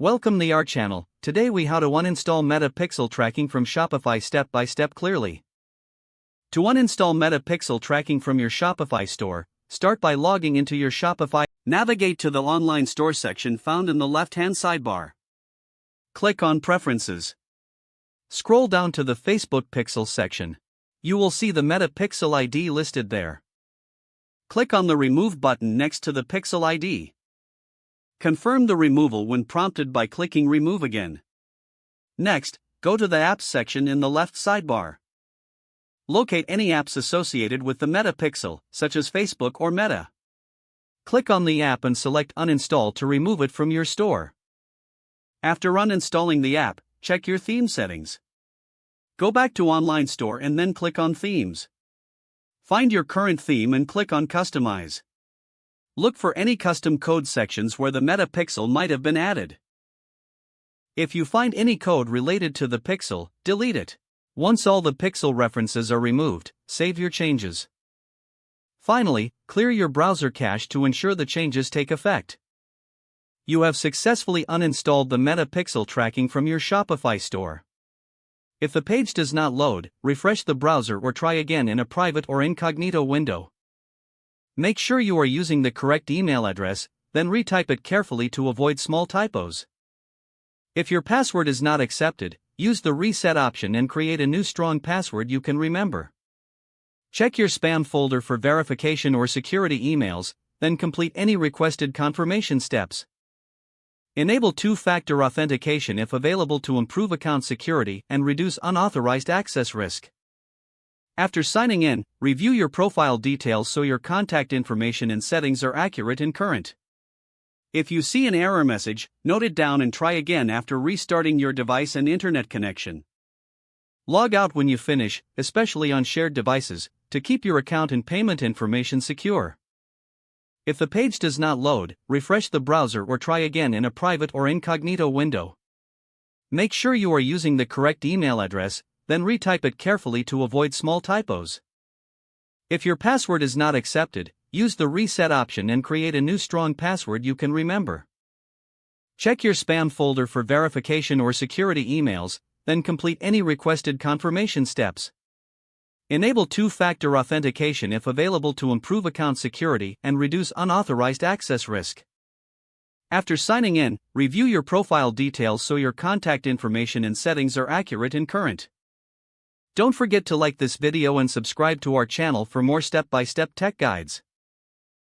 Welcome to our channel. Today we how to uninstall Meta Pixel tracking from Shopify step by step clearly. To uninstall Meta Pixel tracking from your Shopify store, start by logging into your Shopify. Navigate to the online store section found in the left-hand sidebar. Click on Preferences. Scroll down to the Facebook Pixel section. You will see the Meta Pixel ID listed there. Click on the Remove button next to the Pixel ID. Confirm the removal when prompted by clicking Remove again. Next, go to the Apps section in the left sidebar. Locate any apps associated with the Meta Pixel, such as Facebook or Meta. Click on the app and select Uninstall to remove it from your store. After uninstalling the app, check your theme settings. Go back to Online Store and then click on Themes. Find your current theme and click on Customize. Look for any custom code sections where the Meta Pixel might have been added. If you find any code related to the Pixel, delete it. Once all the Pixel references are removed, save your changes. Finally, clear your browser cache to ensure the changes take effect. You have successfully uninstalled the Meta Pixel tracking from your Shopify store. If the page does not load, refresh the browser or try again in a private or incognito window. Make sure you are using the correct email address, then retype it carefully to avoid small typos. If your password is not accepted, use the reset option and create a new strong password you can remember. Check your spam folder for verification or security emails, then complete any requested confirmation steps. Enable two-factor authentication if available to improve account security and reduce unauthorized access risk. After signing in, review your profile details so your contact information and settings are accurate and current. If you see an error message, note it down and try again after restarting your device and internet connection. Log out when you finish, especially on shared devices, to keep your account and payment information secure. If the page does not load, refresh the browser or try again in a private or incognito window. Make sure you are using the correct email address, then retype it carefully to avoid small typos. If your password is not accepted, use the reset option and create a new strong password you can remember. Check your spam folder for verification or security emails, then complete any requested confirmation steps. Enable two-factor authentication if available to improve account security and reduce unauthorized access risk. After signing in, review your profile details so your contact information and settings are accurate and current. Don't forget to like this video and subscribe to our channel for more step-by-step tech guides.